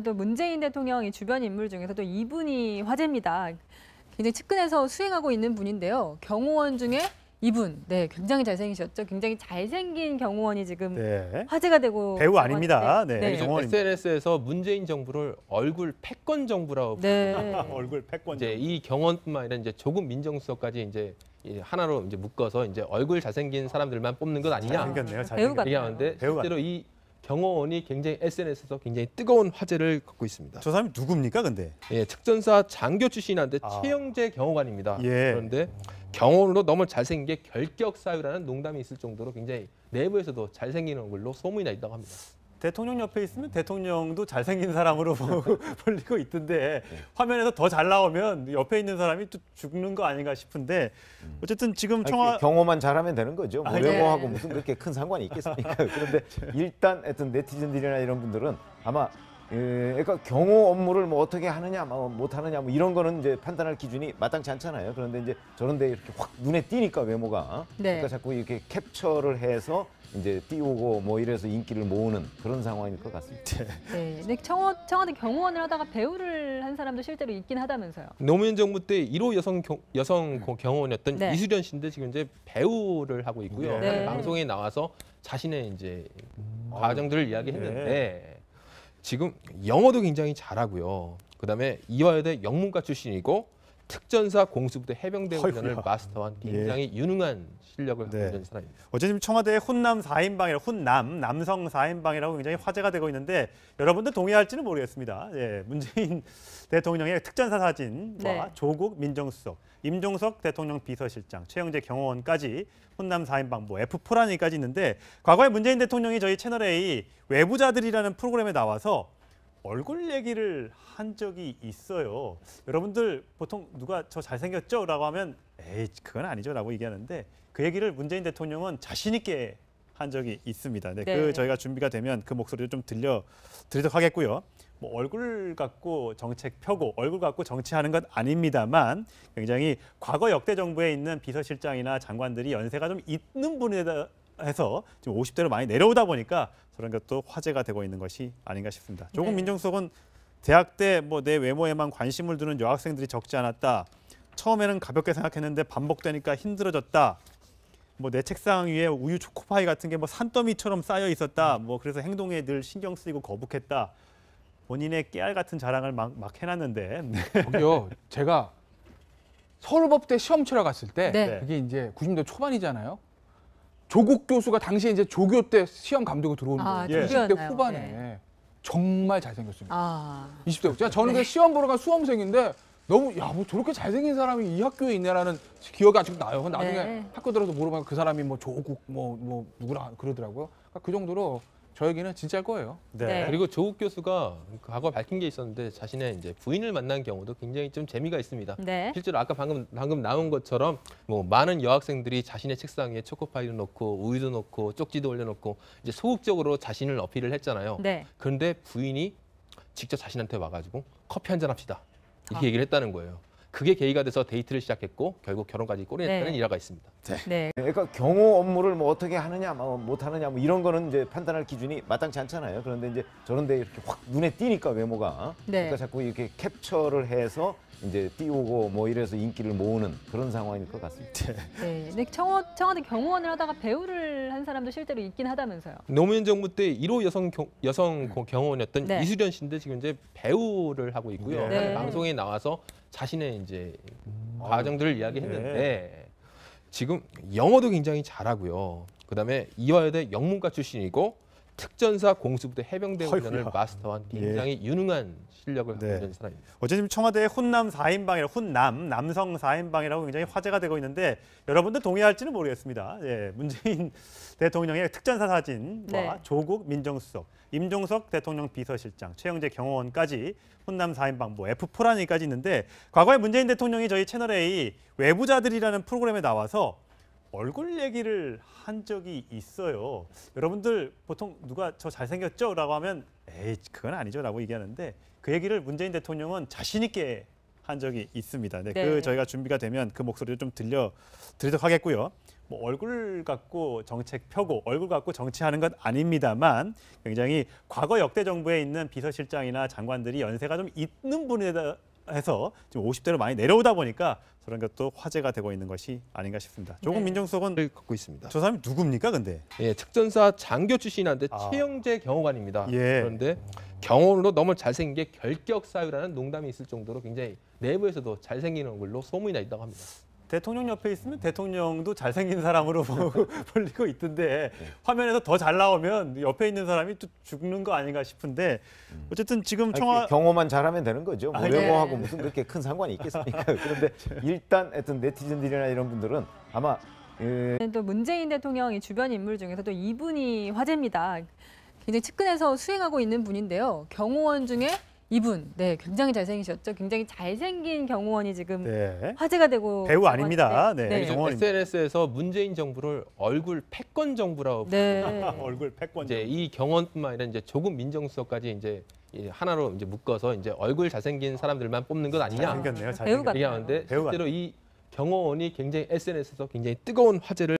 또 문재인 대통령이 주변 인물 중에서도 이분이 화제입니다. 굉장히 측근에서 수행하고 있는 분인데요. 경호원 중에 이분, 네, 굉장히 잘생기셨죠. 굉장히 잘생긴 경호원이 지금 네. 화제가 되고 배우 아닙니다. 있는데, 네. 네. 경호원입니다. SNS에서 문재인 정부를 얼굴 패권 정부라고 네. 얼굴 패권. 이제 이 경호원뿐만 아니라 이제 조국 민정수석까지 이제 하나로 이제 묶어서 이제 얼굴 잘생긴 사람들만 뽑는 것 아니냐 잘생겼네요. 배우 같아요. 얘기하는데 배우 실제로 이 경호원이 굉장히 SNS에서 굉장히 뜨거운 화제를 갖고 있습니다. 저 사람이 누굽니까, 근데? 예, 특전사 장교 출신인데 아. 최영재 경호관입니다. 예. 그런데 경호원으로 너무 잘생긴 게 결격 사유라는 농담이 있을 정도로 굉장히 내부에서도 잘생긴 얼굴로 소문이 나 있다고 합니다. 대통령 옆에 있으면 대통령도 잘생긴 사람으로 불리고 있던데 화면에서 더 잘 나오면 옆에 있는 사람이 또 죽는 거 아닌가 싶은데 어쨌든 지금 청와 경호만 잘하면 되는 거죠. 뭐 아, 외모하고 네. 무슨 그렇게 큰 상관이 있겠습니까? 그런데 일단 하여튼 네티즌들이나 이런 분들은 아마 그러니까 경호 업무를 뭐 어떻게 하느냐, 뭐 못하느냐, 뭐 이런 거는 이제 판단할 기준이 마땅치 않잖아요. 그런데 이제 저런데 이렇게 확 눈에 띄니까 외모가, 네. 그러니까 자꾸 이렇게 캡처를 해서 이제 띄우고 뭐 이래서 인기를 모으는 그런 상황일 것 같습니다. 네. 근데 청와대 경호원을 하다가 배우를 한 사람도 실제로 있긴 하다면서요. 노무현 정부 때 1호 여성 경호원이었던 네. 이수련 씨인데 지금 이제 배우를 하고 있고요. 네. 방송에 나와서 자신의 이제 과정들을 이야기했는데 지금 영어도 굉장히 잘하고요. 그다음에 이화여대 영문과 출신이고 특전사 공수부대 해병대 훈련을 어이구야. 마스터한 굉장히 유능한 실력을 갖고 네. 있는 사람입니다. 어제 지금 청와대 훈남 4인방이라 남성 4인방이라고 굉장히 화제가 되고 있는데 여러분들 동의할지는 모르겠습니다. 예, 문재인 대통령의 특전사 사진과 네. 조국 민정수석, 임종석 대통령 비서실장, 최영재 경호원까지 훈남 4인방 뭐 F4라니까지 있는데 과거에 문재인 대통령이 저희 채널A 외부자들이라는 프로그램에 나와서 얼굴 얘기를 한 적이 있어요. 여러분들 보통 누가 저 잘생겼죠? 라고 하면 에이 그건 아니죠 라고 얘기하는데 그 얘기를 문재인 대통령은 자신 있게 한 적이 있습니다. 네, 네. 그 저희가 준비가 되면 그 목소리를 좀 들려드리도록 하겠고요. 뭐 얼굴 갖고 정책 펴고 얼굴 갖고 정치하는 것 아닙니다만 굉장히 과거 역대 정부에 있는 비서실장이나 장관들이 연세가 좀 있는 분이다 해서 지금 50대로 많이 내려오다 보니까 그런 것도 화제가 되고 있는 것이 아닌가 싶습니다. 조국 네. 민정수석은 대학 때 뭐 내 외모에만 관심을 두는 여학생들이 적지 않았다. 처음에는 가볍게 생각했는데 반복되니까 힘들어졌다. 뭐 내 책상 위에 우유 초코파이 같은 게 뭐 산더미처럼 쌓여 있었다. 뭐 그래서 행동에 늘 신경 쓰이고 거북했다. 본인의 깨알 같은 자랑을 막 해놨는데 저기요, 제가 서울법대 시험 치러 갔을 때 네. 그게 이제 90년대 초반이잖아요. 조국 교수가 당시에 이제 조교 때 시험 감독으로 들어오는 아, 거예요. 조교였나요? 20대 후반에 네. 정말 잘생겼습니다. 아, 20대. 저는 그 시험 보러 간 수험생인데 너무 야 뭐 저렇게 잘생긴 사람이 이 학교에 있네라는 기억이 아직도 나요. 나중에 네. 학교 들어서 물어보면 그 사람이 뭐 조국 뭐 누구라 그러더라고요. 그러니까 그 정도로 저 얘기는 진짜일 거예요. 네. 그리고 조국 교수가 과거 밝힌 게 있었는데 자신의 이제 부인을 만난 경우도 굉장히 좀 재미가 있습니다. 네. 실제로 아까 방금 나온 것처럼 뭐 많은 여학생들이 자신의 책상 위에 초코파이를 놓고 우유도 놓고 쪽지도 올려놓고 이제 소극적으로 자신을 어필을 했잖아요. 네. 그런데 부인이 직접 자신한테 와가지고 커피 한잔 합시다 이렇게 아. 얘기를 했다는 거예요. 그게 계기가 돼서 데이트를 시작했고 결국 결혼까지 꼬리냈다는 네. 일화가 있습니다. 네. 그러니까 경호 업무를 뭐 어떻게 하느냐, 뭐 못하느냐, 뭐 이런 거는 이제 판단할 기준이 마땅치 않잖아요. 그런데 이제 저런데 이렇게 확 눈에 띄니까 외모가, 네. 그러니까 자꾸 이렇게 캡처를 해서 이제 띄우고 뭐 이래서 인기를 모으는 그런 상황일 것 같습니다. 네. 근데 청와대 경호원을 하다가 배우를 한 사람도 실제로 있긴 하다면서요. 노무현 정부 때 1호 여성 경호원이었던 네. 이수련 씨인데 지금 이제 배우를 하고 있고요. 네. 방송에 나와서 자신의 이제 과정들을 이야기했는데 지금 영어도 굉장히 잘하고요. 그다음에 이화여대 영문과 출신이고 특전사 공수부대 해병대 훈련을 어이구야. 마스터한 굉장히 유능한 실력을 갖고 네. 있는 사람입니다. 어제 지금 청와대 훈남 4인방이라 남성 4인방이라고 굉장히 화제가 되고 있는데 여러분들 동의할지는 모르겠습니다. 예, 문재인 대통령의 특전사 사진과 네. 조국 민정수석, 임종석 대통령 비서실장, 최영재 경호원까지 훈남 4인방 뭐 F4라니까지 있는데 과거에 문재인 대통령이 저희 채널A 외부자들이라는 프로그램에 나와서 얼굴 얘기를 한 적이 있어요. 여러분들 보통 누가 저 잘생겼죠? 라고 하면 에이 그건 아니죠 라고 얘기하는데 그 얘기를 문재인 대통령은 자신 있게 한 적이 있습니다. 네, 네. 그 저희가 준비가 되면 그 목소리를 좀 들려드리도록 하겠고요. 뭐 얼굴 갖고 정책 펴고 얼굴 갖고 정치하는 건 아닙니다만 굉장히 과거 역대 정부에 있는 비서실장이나 장관들이 연세가 좀 있는 분이다 해서 지금 50대로 많이 내려오다 보니까 그런 것도 화제가 되고 있는 것이 아닌가 싶습니다. 조금 네. 민정수석은 를 갖고 있습니다. 저 사람이 누굽니까, 근데? 예, 특전사 장교 출신인데 아. 최영재 경호관입니다. 예. 그런데 경호원으로 너무 잘생긴 게 결격 사유라는 농담이 있을 정도로 굉장히 내부에서도 잘생긴 얼굴로 소문이 나 있다고 합니다. 대통령 옆에 있으면 대통령도 잘생긴 사람으로 불리고 있던데 화면에서 더 잘 나오면 옆에 있는 사람이 또 죽는 거 아닌가 싶은데 어쨌든 지금 아니, 청와 경호만 잘하면 되는 거죠. 뭐 아, 외모하고 네. 무슨 그렇게 큰 상관이 있겠습니까? 그런데 일단 하여튼 네티즌들이나 이런 분들은 아마 또 문재인 대통령 이 주변 인물 중에서 또 이분이 화제입니다. 굉장히 측근에서 수행하고 있는 분인데요. 경호원 중에 이분, 네, 굉장히 잘생기셨죠. 굉장히 잘생긴 경호원이 지금 네. 화제가 되고 배우 있다고 아닙니다. 하는데, 네. 네. 경호원입니다. SNS에서 문재인 정부를 얼굴 패권 정부라고 네. 얼굴 패권. 이제 이 경호원뿐만 아니라 이제 조국 민정수석까지 이제 이 하나로 이제 묶어서 이제 얼굴 잘생긴 사람들만 뽑는 것 아니냐 잘생겼네요. 배우 같아요. 얘기하는데 배우 실제로 이 경호원이 굉장히 SNS에서 굉장히 뜨거운 화제를